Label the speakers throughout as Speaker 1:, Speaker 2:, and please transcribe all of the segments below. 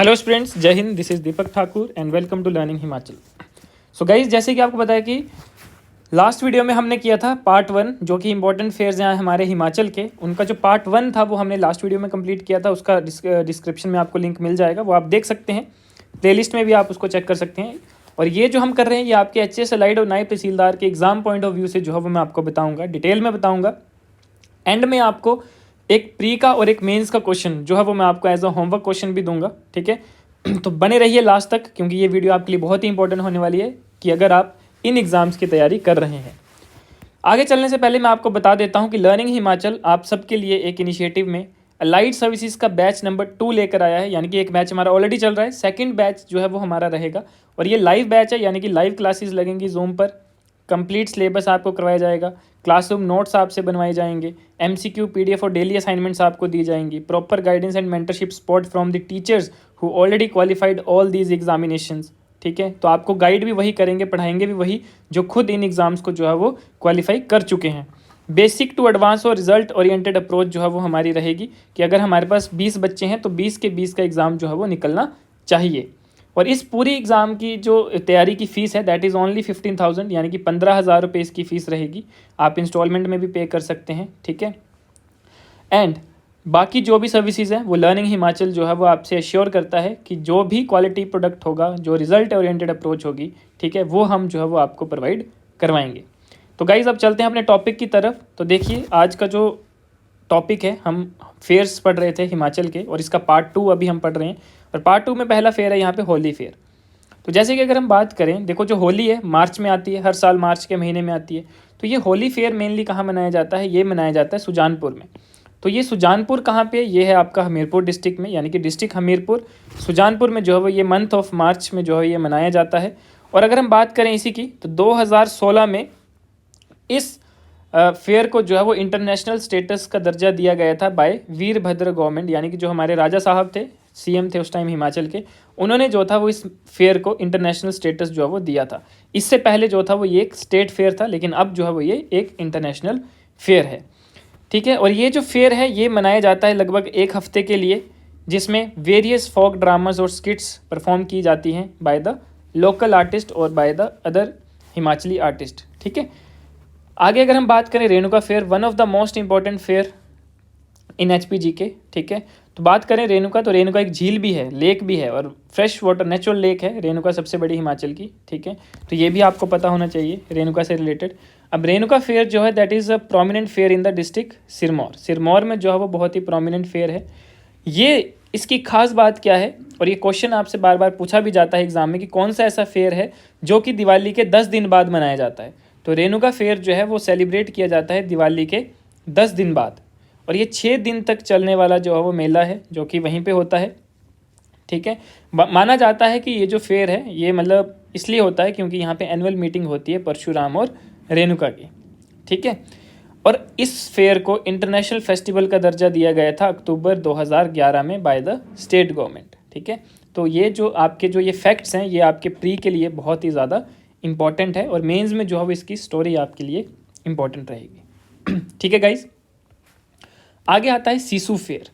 Speaker 1: Hello students, जय हिंद। This is Deepak Thakur and welcome to learning Himachal. So guys, जैसे कि आपको पता है कि लास्ट वीडियो में हमने किया था पार्ट 1, जो कि इंपॉर्टेंट फेयर्स हैं हमारे हिमाचल के। उनका जो पार्ट 1 था वो हमने लास्ट वीडियो में कंप्लीट किया था। उसका डिस्क्रिप्शन में आपको लिंक मिल जाएगा, वो आप देख सकते हैं। प्लेलिस्ट में भी आप उसको चेक कर सकते हैं। और ये जो हम कर रहे हैं ये आपके HAS अलाइड और नायब तहसीलदार के एग्जाम पॉइंट ऑफ व्यू से जो है वो मैं आपको बताऊँगा, डिटेल में बताऊँगा। एंड में आपको एक प्री का और एक मेंस का क्वेश्चन जो है वो मैं आपको एज अ होमवर्क क्वेश्चन भी दूंगा, ठीक है। तो बने रहिए लास्ट तक, क्योंकि ये वीडियो आपके लिए बहुत ही इंपॉर्टेंट होने वाली है कि अगर आप इन एग्ज़ाम्स की तैयारी कर रहे हैं। आगे चलने से पहले मैं आपको बता देता हूँ कि लर्निंग हिमाचल आप सबके लिए एक इनिशिएटिव में अलाइड सर्विसेज का बैच नंबर 2 लेकर आया है। यानी कि एक बैच हमारा ऑलरेडी चल रहा है, सेकंड बैच जो है वो हमारा रहेगा। और ये लाइव बैच है, यानी कि लाइव क्लासेस लगेंगी जूम पर। कंप्लीट सिलेबस आपको करवाया जाएगा, क्लासरूम नोट्स आपसे बनवाए जाएंगे, MCQ PDF और डेली असाइनमेंट्स आपको दी जाएंगी, proper guidance and mentorship support from the teachers who already qualified all these examinations, ठीक है। तो आपको गाइड भी वही करेंगे, पढ़ाएंगे भी वही जो खुद इन एग्ज़ाम्स को जो है वो क्वालिफाई कर चुके हैं। बेसिक टू एडवांस और रिजल्ट ओरिएंटेड अप्रोच जो है वो हमारी रहेगी कि अगर हमारे पास 20 बच्चे हैं तो 20 के 20 का एग्ज़ाम जो है वो निकलना चाहिए। और इस पूरी एग्ज़ाम की जो तैयारी की फ़ीस है दैट इज़ ओनली 15,000, यानी कि 15,000 रुपये इसकी फ़ीस रहेगी। आप इंस्टॉलमेंट में भी पे कर सकते हैं, ठीक है। एंड बाकी जो भी सर्विसेज हैं वो लर्निंग हिमाचल जो है वो आपसे एश्योर करता है कि जो भी क्वालिटी प्रोडक्ट होगा, जो रिजल्ट ओरिएंटेड अप्रोच होगी, ठीक है, वो हम जो है वो आपको प्रोवाइड करवाएंगे। तो गाइज़ अब चलते हैं अपने टॉपिक की तरफ। तो देखिए आज का जो टॉपिक है, हम फेयर्स पढ़ रहे थे हिमाचल के और इसका पार्ट 2 अभी हम पढ़ रहे हैं। और पार्ट 2 में पहला फेयर है यहाँ पे होली फेयर। तो जैसे कि अगर हम बात करें, देखो जो होली है मार्च में आती है, हर साल मार्च के महीने में आती है। तो ये होली फेयर मेनली कहाँ मनाया जाता है? ये मनाया जाता है सुजानपुर में। तो ये सुजानपुर कहाँ पे? ये है आपका हमीरपुर डिस्ट्रिक्ट में, यानी कि डिस्ट्रिक्ट हमीरपुर। सुजानपुर में जो है वो ये मंथ ऑफ मार्च में जो है ये मनाया जाता है। और अगर हम बात करें इसी की, तो 2016 में इस फेयर को जो है वो इंटरनेशनल स्टेटस का दर्जा दिया गया था बाय वीरभद्र गवर्नमेंट, यानी कि जो हमारे राजा साहब थे, CM थे उस टाइम हिमाचल के, उन्होंने जो था वो इस फेयर को इंटरनेशनल स्टेटस जो है वो दिया था। इससे पहले जो था वो ये एक स्टेट फेयर था, लेकिन अब जो है वो ये एक इंटरनेशनल फेयर है, ठीक है। और ये जो फेयर है ये मनाया जाता है लगभग 1 हफ्ते के लिए, जिसमें वेरियस फोक ड्रामास और स्किट्स परफॉर्म की जाती हैं बाय द लोकल आर्टिस्ट और by the other Himachali artist, ठीक है। आगे अगर हम बात करें Renuka fair, one of the most important fair in HPG के, ठीक है। तो बात करें रेणुका, तो रेणुका एक झील भी है, लेक भी है और फ्रेश वाटर नेचुरल लेक है रेणुका, सबसे बड़ी हिमाचल की, ठीक है। तो ये भी आपको पता होना चाहिए रेणुका से रिलेटेड। अब रेणुका फेयर जो है that is a prominent fair in the district Sirmaur. Sirmaur में जो है वो बहुत ही प्रोमिनेंट फेयर है। ये इसकी खास बात क्या है, और ये क्वेश्चन आपसे बार बार पूछा भी जाता है एग्जाम में कि कौन सा ऐसा फेयर है जो कि दिवाली के 10 दिन बाद मनाया जाता है। तो रेणुका फेयर जो है वो सेलिब्रेट किया जाता है दिवाली के 10 दिन बाद। और ये 6 दिन तक चलने वाला जो है वो मेला है जो कि वहीं पे होता है, ठीक है। माना जाता है कि ये जो फेयर है ये मतलब इसलिए होता है क्योंकि यहाँ पे एनुअल मीटिंग होती है परशुराम और रेणुका की, ठीक है। और इस फेयर को इंटरनेशनल फेस्टिवल का दर्जा दिया गया था अक्टूबर 2011 में बाय द स्टेट गवर्नमेंट, ठीक है। तो ये जो आपके जो ये फैक्ट्स हैं ये आपके प्री के लिए बहुत ही ज़्यादा इंपॉर्टेंट है और मेंस में जो है वो इसकी स्टोरी आपके लिए इंपॉर्टेंट रहेगी, ठीक है गाइज। आगे आता है Sisu fair.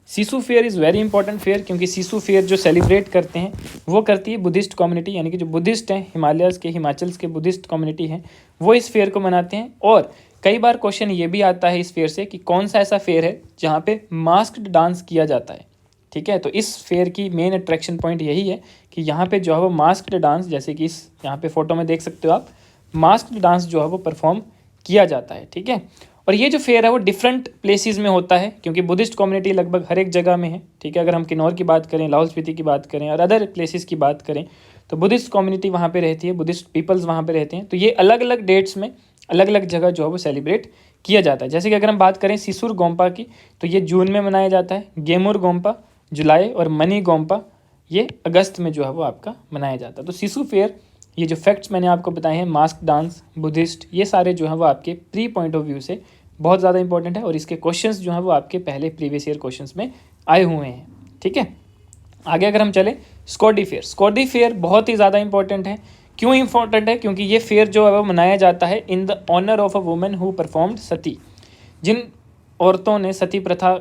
Speaker 1: Sisu fair is very important fair, क्योंकि सीसू फेयर जो सेलिब्रेट करते हैं वो करती है बुद्धिस्ट कम्युनिटी, यानी कि जो बुद्धिस्ट हैं हिमालयस के, हिमाचल्स के बुद्धिस्ट कम्युनिटी हैं वो इस फेयर को मनाते हैं। और कई बार क्वेश्चन ये भी आता है इस फेयर से कि कौन सा ऐसा फेयर है जहाँ पे मास्क्ड डांस किया जाता है, ठीक है। तो इस फेयर की मेन अट्रैक्शन पॉइंट यही है कि यहाँ पे जो है वो मास्क्ड डांस, जैसे कि इस यहाँ पे फोटो में देख सकते हो आप, मास्क्ड डांस जो है वो परफॉर्म किया जाता है, ठीक है। और ये जो फेयर है वो डिफरेंट प्लेसेस में होता है, क्योंकि बुद्धिस्ट कम्युनिटी लगभग हर एक जगह में है, ठीक है। अगर हम किन्नौर की बात करें, लाहौल स्पीति की बात करें और अदर प्लेसेस की बात करें, तो बुद्धिस्ट कम्युनिटी वहाँ पे रहती है, बुद्धिस्ट पीपल्स वहाँ पे रहते हैं। तो ये अलग अलग डेट्स में अलग अलग जगह जो है वो सेलिब्रेट किया जाता है। जैसे कि अगर हम बात करें सिसुर गोम्पा की, तो ये जून में मनाया जाता है, गेमुर गोम्पा जुलाई और मनी गोम्पा ये अगस्त में जो है वो आपका मनाया जाता है। तो सिसु फेयर, ये जो फैक्ट्स मैंने आपको बताए हैं, मास्क डांस, बुद्धिस्ट, ये सारे जो हैं वो आपके प्री पॉइंट ऑफ व्यू से बहुत ज़्यादा इंपॉर्टेंट है और इसके क्वेश्चंस जो हैं वो आपके पहले प्रीवियस ईयर क्वेश्चंस में आए हुए हैं, ठीक है। आगे अगर हम चले स्कॉडी फेयर, स्कॉडी फेयर बहुत ही ज़्यादा इंपॉर्टेंट है। क्यों इंपॉर्टेंट है? क्योंकि ये फेयर जो है वो मनाया जाता है in the honour of a women who performed sati. जिन औरतों ने सती प्रथा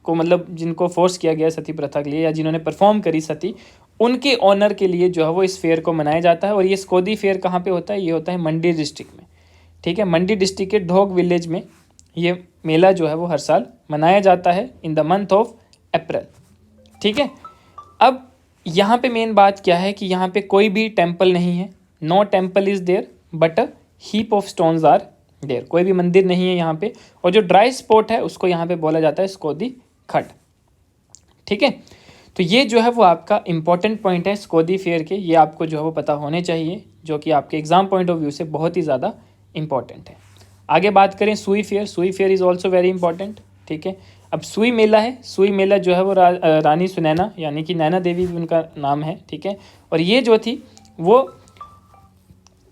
Speaker 1: को मतलब जिनको फोर्स किया गया सती प्रथा के लिए या जिन्होंने परफॉर्म करी सती, उनके ऑनर के लिए जो है वो इस फेयर को मनाया जाता है। और ये स्कोदी फेयर कहाँ पे होता है? ये होता है मंडी डिस्ट्रिक्ट में, ठीक है। मंडी डिस्ट्रिक्ट के ढोग विलेज में ये मेला जो है वो हर साल मनाया जाता है in the month of April, ठीक है। अब यहाँ पे मेन बात क्या है कि यहाँ पे कोई भी टेम्पल नहीं है, no temple is there but a heap of stones are there, कोई भी मंदिर नहीं है यहाँ पे। और जो ड्राई स्पॉट है उसको यहाँ पे बोला जाता है स्कोदी खट, ठीक है। तो ये जो है वो आपका इंपॉर्टेंट पॉइंट है स्कोदी फेयर के, ये आपको जो है वो पता होने चाहिए, जो कि आपके एग्जाम पॉइंट ऑफ व्यू से बहुत ही ज़्यादा इंपॉर्टेंट है। आगे बात करें सुई फेयर, सुई fair is also very important, ठीक है। अब सुई मेला है, सुई मेला जो है वो रानी सुनैना यानी कि नैना देवी भी उनका नाम है, ठीक है। और ये जो थी वो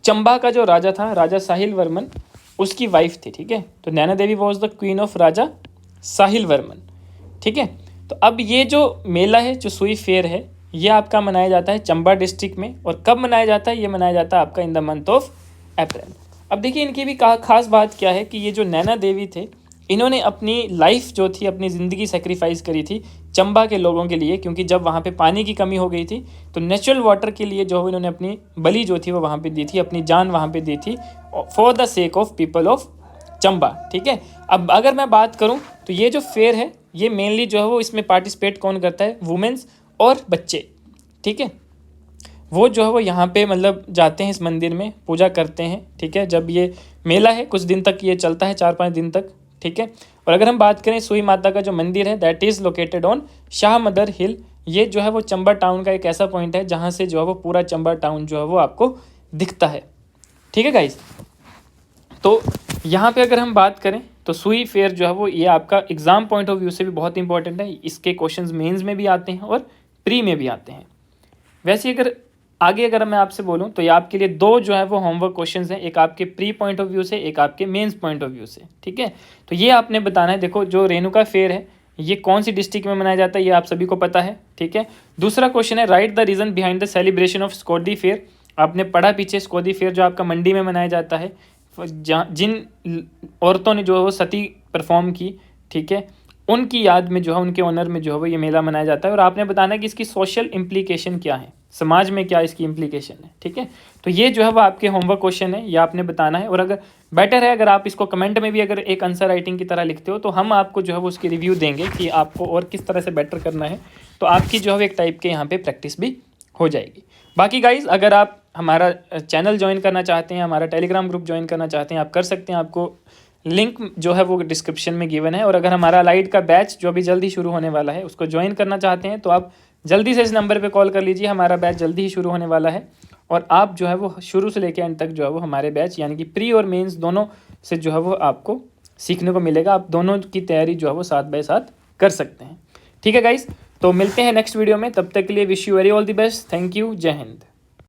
Speaker 1: चंबा का जो राजा था, राजा साहिल वर्मन, उसकी वाइफ थी, ठीक है। तो Naina Devi was the queen of राजा साहिल वर्मन, ठीक है। तो अब ये जो मेला है, जो सुई फेयर है, ये आपका मनाया जाता है चंबा डिस्ट्रिक्ट में। और कब मनाया जाता है? ये मनाया जाता है आपका in the month of April. अब देखिए इनकी भी खास बात क्या है कि ये जो नैना देवी थे, इन्होंने अपनी लाइफ जो थी, अपनी ज़िंदगी सेक्रीफाइस करी थी चंबा के लोगों के लिए, क्योंकि जब वहाँ पे पानी की कमी हो गई थी तो नेचुरल वाटर के लिए जो इन्होंने अपनी बलि जो थी वो वहाँ पे दी थी, अपनी जान वहाँ पे दी थी for the sake of people of Chamba, ठीक है। अब अगर मैं बात करूँ तो ये जो फेयर है, ये मेनली जो है वो इसमें पार्टिसिपेट कौन करता है? वुमेन्स और बच्चे, ठीक है। वो जो है वो यहाँ पे मतलब जाते हैं इस मंदिर में, पूजा करते हैं, ठीक है। जब ये मेला है कुछ दिन तक ये चलता है, 4-5 दिन तक, ठीक है। और अगर हम बात करें सुई माता का जो मंदिर है, that is located on Shah Madar hill. ये जो है वो चंबा टाउन का एक ऐसा पॉइंट है जहाँ से जो है वो पूरा चंबा टाउन जो है वो आपको दिखता है, ठीक है गाइज। तो यहाँ पे अगर हम बात करें तो सुई फेयर जो है वो ये आपका एग्जाम पॉइंट ऑफ व्यू से भी बहुत इंपॉर्टेंट है। इसके क्वेश्चंस मेंस में भी आते हैं और प्री में भी आते हैं। वैसे अगर मैं आपसे बोलूं तो ये आपके लिए 2 जो है वो होमवर्क क्वेश्चंस हैं, एक आपके प्री पॉइंट ऑफ व्यू से, एक आपके मेंस पॉइंट ऑफ व्यू से, ठीक है। तो ये आपने बताना है। देखो जो रेणुका फेयर है ये कौन सी डिस्ट्रिक्ट में मनाया जाता है, ये आप सभी को पता है, ठीक है। दूसरा क्वेश्चन है write the reason behind the celebration of Skodi fair. आपने पढ़ा पीछे स्कोदी फेयर जो आपका मंडी में मनाया जाता है, जिन औरतों ने जो है वो सती परफॉर्म की, ठीक है, उनकी याद में जो है, उनके ऑनर में जो है वो ये मेला मनाया जाता है। और आपने बताना है कि इसकी सोशल इम्प्लीकेशन क्या है, समाज में क्या इसकी इम्प्लीकेशन है, ठीक है। तो ये जो है वो आपके होमवर्क क्वेश्चन है, ये आपने बताना है। और अगर बेटर है अगर आप इसको कमेंट में भी अगर एक आंसर राइटिंग की तरह लिखते हो तो हम आपको जो है वो उसकी रिव्यू देंगे कि आपको और किस तरह से बेटर करना है। तो आपकी जो है एक टाइप के यहाँ पे प्रैक्टिस भी हो जाएगी। बाकी गाइज अगर आप हमारा चैनल ज्वाइन करना चाहते हैं, हमारा टेलीग्राम ग्रुप ज्वाइन करना चाहते हैं, आप कर सकते हैं। आपको लिंक जो है वो डिस्क्रिप्शन में गिवन है। और अगर हमारा लाइट का बैच जो अभी जल्दी शुरू होने वाला है उसको ज्वाइन करना चाहते हैं तो आप जल्दी से इस नंबर पे कॉल कर लीजिए। हमारा बैच जल्दी ही शुरू होने वाला है और आप जो है वो शुरू से लेकर एंड तक जो है वो हमारे बैच यानी कि प्री और मेंस दोनों से जो है वो आपको सीखने को मिलेगा। आप दोनों की तैयारी जो है वो साथ बाय साथ कर सकते हैं, ठीक है गाइस। तो मिलते हैं नेक्स्ट वीडियो में, तब तक के लिए wish you very all the best. Thank you, जय हिंद।